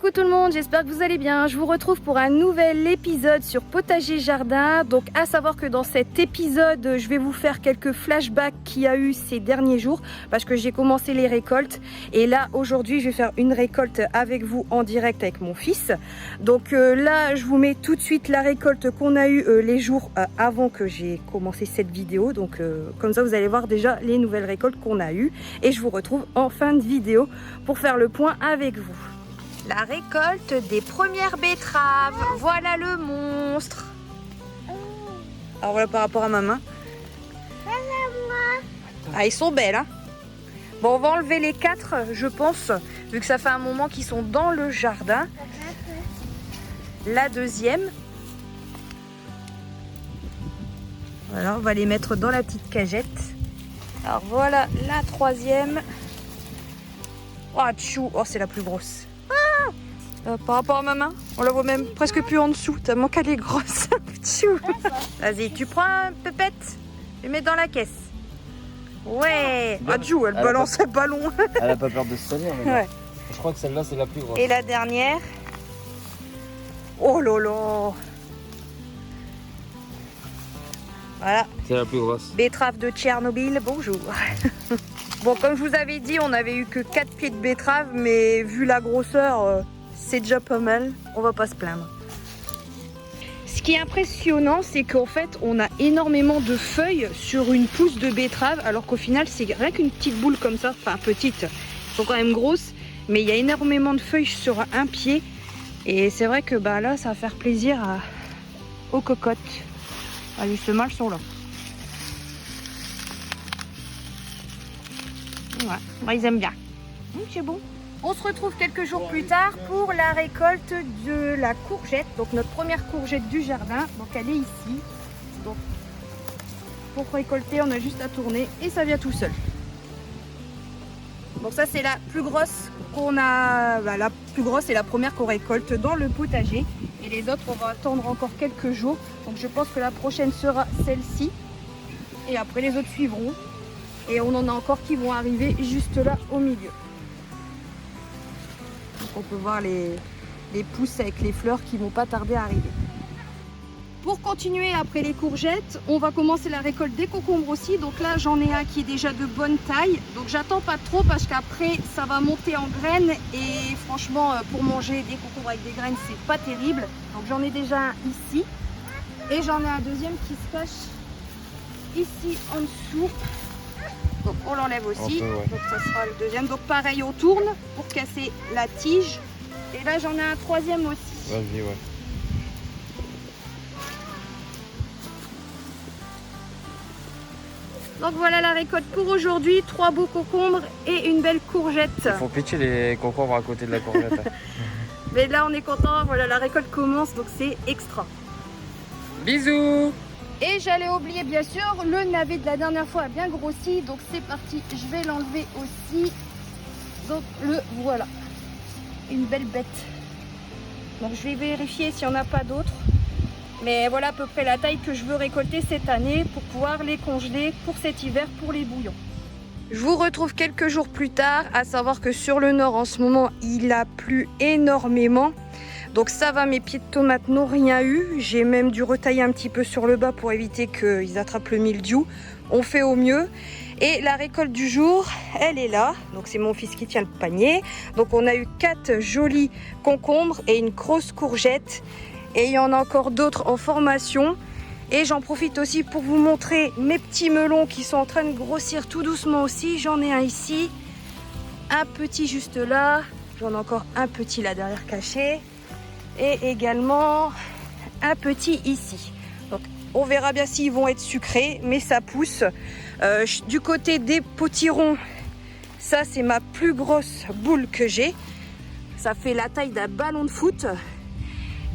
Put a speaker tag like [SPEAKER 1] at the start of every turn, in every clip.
[SPEAKER 1] Coucou tout le monde, j'espère que vous allez bien. Je vous retrouve pour un nouvel épisode sur Potager Jardin. Donc à savoir que dans cet épisode, je vais vous faire quelques flashbacks qu'il y a eu ces derniers jours parce que j'ai commencé les récoltes. Et là aujourd'hui, je vais faire une récolte avec vous en direct avec mon fils. Donc là, je vous mets tout de suite la récolte qu'on a eu les jours avant que j'ai commencé cette vidéo. Donc comme ça, vous allez voir déjà les nouvelles récoltes qu'on a eues. Et je vous retrouve en fin de vidéo pour faire le point avec vous. La récolte des premières betteraves. Voilà le monstre. Alors voilà par rapport à ma main. Ah, ils sont belles, hein. Bon, on va enlever les 4, je pense, vu que ça fait un moment qu'ils sont dans le jardin. La deuxième. Voilà, on va les mettre dans la petite cagette. Alors voilà la troisième. Oh, tchou. Oh, c'est la plus grosse. Par rapport à ma main, on la voit même presque plus en dessous, tellement qu'elle est grosse. Vas-y, tu prends un pépette, tu mets dans la caisse. Ouais. Ah, Jou, elle balance un ballon.
[SPEAKER 2] Elle a pas peur de se salir.
[SPEAKER 1] Ouais.
[SPEAKER 2] Je crois que celle-là, c'est la plus grosse.
[SPEAKER 1] Et la dernière. Oh là là. Voilà.
[SPEAKER 2] C'est la plus grosse.
[SPEAKER 1] Betterave de Tchernobyl, bonjour. Bon, comme je vous avais dit, on avait eu que 4 pieds de betterave, mais vu la grosseur, c'est déjà pas mal. On va pas se plaindre. Ce qui est impressionnant, c'est qu'en fait, on a énormément de feuilles sur une pousse de betterave, alors qu'au final, c'est rien qu'une petite boule comme ça. Enfin, petite, elles sont quand même grosses, mais il y a énormément de feuilles sur un pied. Et c'est vrai que bah, là, ça va faire plaisir aux cocottes. Ah, justement, elles sont là. Ouais, ils aiment bien. C'est bon. On se retrouve quelques jours plus tard pour la récolte de la courgette. Donc notre première courgette du jardin. Donc elle est ici. Donc pour récolter, on a juste à tourner et ça vient tout seul. Donc ça c'est la plus grosse qu'on a. Bah, la plus grosse et la première qu'on récolte dans le potager. Et les autres, on va attendre encore quelques jours. Donc je pense que la prochaine sera celle-ci. Et après les autres suivront. Et on en a encore qui vont arriver juste là au milieu. Donc on peut voir les pousses avec les fleurs qui vont pas tarder à arriver. Pour continuer après les courgettes, on va commencer la récolte des concombres aussi. Donc là j'en ai un qui est déjà de bonne taille. Donc j'attends pas trop parce qu'après ça va monter en graines. Et franchement pour manger des concombres avec des graines c'est pas terrible. Donc j'en ai déjà un ici. Et j'en ai un deuxième qui se cache ici en dessous. Donc on l'enlève aussi, ouais. Donc ça sera le deuxième. Donc pareil, on tourne pour casser la tige. Et là j'en ai un troisième aussi.
[SPEAKER 2] Vas-y, ouais.
[SPEAKER 1] Donc voilà la récolte pour aujourd'hui. 3 beaux concombres et une belle courgette.
[SPEAKER 2] Il faut pitcher les concombres à côté de la courgette.
[SPEAKER 1] Mais là on est content, voilà la récolte commence, donc c'est extra.
[SPEAKER 2] Bisous.
[SPEAKER 1] Et j'allais oublier bien sûr, le navet de la dernière fois a bien grossi, donc c'est parti, je vais l'enlever aussi. Donc le voilà, une belle bête. Donc je vais vérifier s'il n'y en a pas d'autres. Mais voilà à peu près la taille que je veux récolter cette année pour pouvoir les congeler pour cet hiver pour les bouillons. Je vous retrouve quelques jours plus tard, à savoir que sur le nord en ce moment il a plu énormément. Donc ça va, mes pieds de tomates n'ont rien eu. J'ai même dû retailler un petit peu sur le bas pour éviter qu'ils attrapent le mildiou. On fait au mieux. Et la récolte du jour, elle est là. Donc c'est mon fils qui tient le panier. Donc on a eu 4 jolis concombres et une grosse courgette. Et il y en a encore d'autres en formation. Et j'en profite aussi pour vous montrer mes petits melons qui sont en train de grossir tout doucement aussi. J'en ai un ici, un petit juste là. J'en ai encore un petit là derrière caché. Et également un petit ici. Donc on verra bien s'ils vont être sucrés, mais ça pousse. Du côté des potirons, ça c'est ma plus grosse boule que j'ai. Ça fait la taille d'un ballon de foot.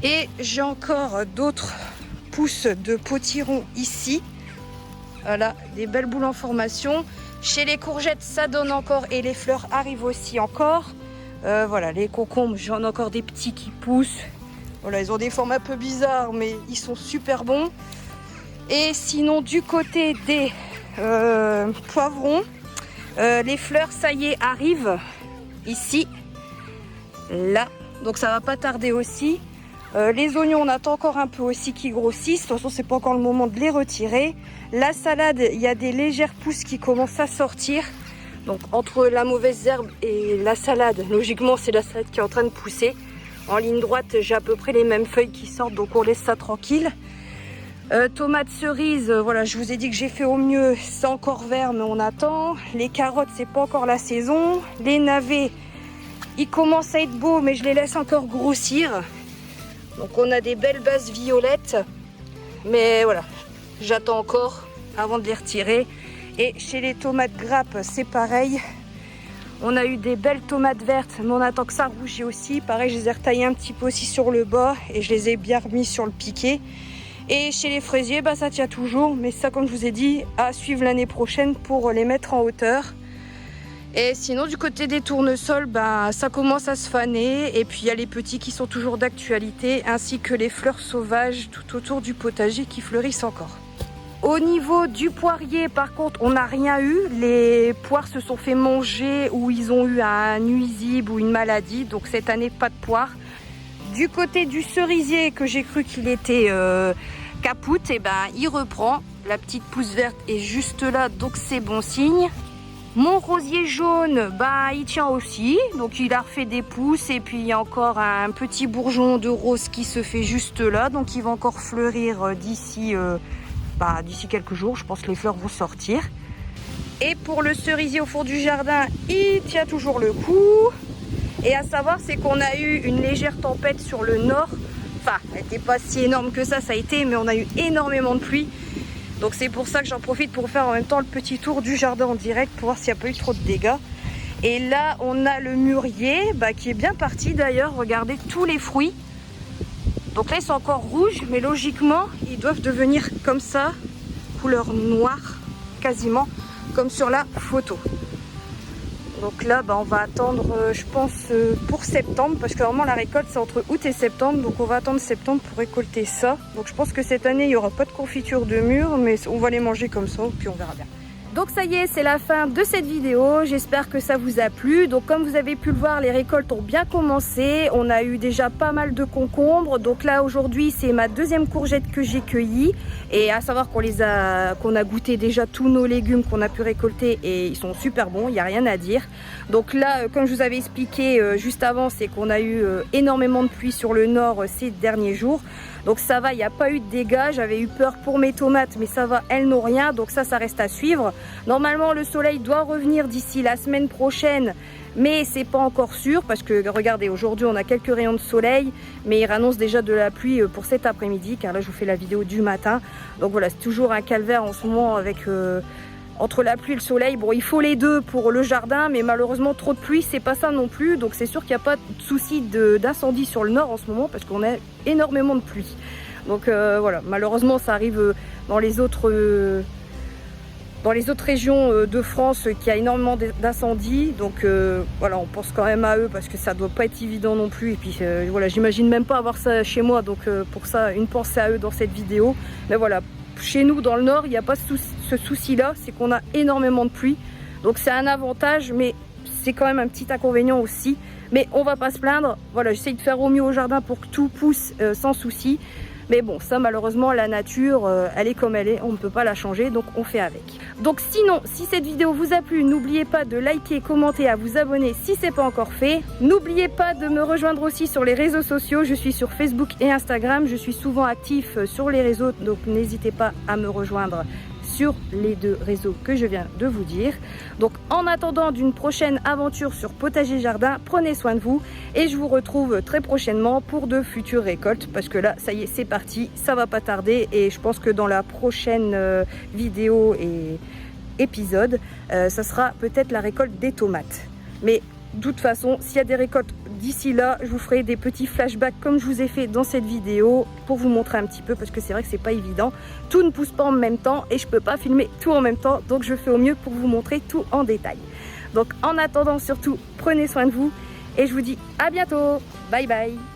[SPEAKER 1] Et j'ai encore d'autres pousses de potirons ici. Voilà, des belles boules en formation. Chez les courgettes, ça donne encore et les fleurs arrivent aussi encore. Voilà, les concombres, j'en ai encore des petits qui poussent. Voilà, ils ont des formes un peu bizarres, mais ils sont super bons. Et sinon, du côté des poivrons, les fleurs, ça y est, arrivent ici, là. donc ça va pas tarder aussi. Les oignons, on attend encore un peu aussi qu'ils grossissent. De toute façon, c'est pas encore le moment de les retirer. La salade, il y a des légères pousses qui commencent à sortir. Donc entre la mauvaise herbe et la salade, logiquement, c'est la salade qui est en train de pousser. En ligne droite, j'ai à peu près les mêmes feuilles qui sortent, donc on laisse ça tranquille. Tomates cerises, voilà, je vous ai dit que j'ai fait au mieux. C'est encore vert, mais on attend. Les carottes, c'est pas encore la saison. Les navets, ils commencent à être beaux, mais je les laisse encore grossir. Donc on a des belles bases violettes, mais voilà, j'attends encore avant de les retirer. Et chez les tomates grappes, c'est pareil. On a eu des belles tomates vertes, mais on attend que ça rougisse aussi. Pareil, je les ai retaillées un petit peu aussi sur le bas et je les ai bien remis sur le piquet. Et chez les fraisiers, bah, ça tient toujours, mais ça, comme je vous ai dit, à suivre l'année prochaine pour les mettre en hauteur. Et sinon, du côté des tournesols, bah, ça commence à se faner. Et puis, il y a les petits qui sont toujours d'actualité, ainsi que les fleurs sauvages tout autour du potager qui fleurissent encore. Au niveau du poirier, par contre, on n'a rien eu. Les poires se sont fait manger ou ils ont eu un nuisible ou une maladie. Donc, cette année, pas de poires. Du côté du cerisier, que j'ai cru qu'il était capoute, et ben, il reprend. La petite pousse verte est juste là, donc c'est bon signe. Mon rosier jaune, bah, il tient aussi, donc il a refait des pousses et puis il y a encore un petit bourgeon de rose qui se fait juste là, donc il va encore fleurir d'ici quelques jours. Je pense que les fleurs vont sortir. Et pour le cerisier au fond du jardin, il tient toujours le coup. Et à savoir, c'est qu'on a eu une légère tempête sur le nord. Enfin, elle n'était pas si énorme que ça a été, mais on a eu énormément de pluie. Donc c'est pour ça que j'en profite pour faire en même temps le petit tour du jardin en direct pour voir s'il n'y a pas eu trop de dégâts. Et là, on a le mûrier qui est bien parti d'ailleurs. Regardez tous les fruits. Donc là, ils sont encore rouges, mais logiquement, ils doivent devenir comme ça, couleur noire, quasiment, comme sur la photo. Donc là, on va attendre, je pense, pour septembre, parce que normalement, la récolte, c'est entre août et septembre. Donc on va attendre septembre pour récolter ça. Donc je pense que cette année, il n'y aura pas de confiture de mûre, mais on va les manger comme ça, puis on verra bien. Donc ça y est, c'est la fin de cette vidéo. J'espère que ça vous a plu. Donc comme vous avez pu le voir, les récoltes ont bien commencé. On a eu déjà pas mal de concombres. Donc là aujourd'hui, c'est ma deuxième courgette que j'ai cueillie. Et à savoir qu'on a goûté déjà tous nos légumes qu'on a pu récolter et ils sont super bons, il n'y a rien à dire. Donc là, comme je vous avais expliqué juste avant, c'est qu'on a eu énormément de pluie sur le nord ces derniers jours. Donc ça va, il n'y a pas eu de dégâts. J'avais eu peur pour mes tomates, mais ça va, elles n'ont rien. Donc ça reste à suivre. Normalement, le soleil doit revenir d'ici la semaine prochaine, mais c'est pas encore sûr parce que regardez, aujourd'hui on a quelques rayons de soleil, mais il annonce déjà de la pluie pour cet après-midi, car là je vous fais la vidéo du matin. Donc voilà, c'est toujours un calvaire en ce moment avec entre la pluie et le soleil. Bon, il faut les deux pour le jardin, mais malheureusement trop de pluie, c'est pas ça non plus. Donc c'est sûr qu'il n'y a pas de souci d'incendie sur le nord en ce moment parce qu'on a énormément de pluie. Donc voilà, malheureusement ça arrive dans les autres régions de France qu'il y a énormément d'incendies. Donc voilà, on pense quand même à eux parce que ça doit pas être évident non plus. Et puis voilà, j'imagine même pas avoir ça chez moi. Donc pour ça, une pensée à eux dans cette vidéo. Mais voilà, chez nous dans le nord, il n'y a pas ce souci-là. C'est qu'on a énormément de pluie. Donc c'est un avantage, mais c'est quand même un petit inconvénient aussi. Mais on va pas se plaindre. Voilà, j'essaie de faire au mieux au jardin pour que tout pousse sans souci. Mais bon, ça malheureusement, la nature, elle est comme elle est, on ne peut pas la changer, donc on fait avec. Donc sinon, si cette vidéo vous a plu, n'oubliez pas de liker, commenter, à vous abonner si ce n'est pas encore fait. N'oubliez pas de me rejoindre aussi sur les réseaux sociaux, je suis sur Facebook et Instagram, je suis souvent actif sur les réseaux, donc n'hésitez pas à me rejoindre sur les deux réseaux que je viens de vous dire. Donc en attendant d'une prochaine aventure sur Potager Jardin, prenez soin de vous et je vous retrouve très prochainement pour de futures récoltes parce que là ça y est, c'est parti, ça va pas tarder et je pense que dans la prochaine vidéo et épisode ça sera peut-être la récolte des tomates. Mais de toute façon, s'il y a des récoltes d'ici là, je vous ferai des petits flashbacks comme je vous ai fait dans cette vidéo pour vous montrer un petit peu parce que c'est vrai que c'est pas évident. Tout ne pousse pas en même temps et je peux pas filmer tout en même temps, donc je fais au mieux pour vous montrer tout en détail. Donc en attendant, surtout, prenez soin de vous et je vous dis à bientôt. Bye bye.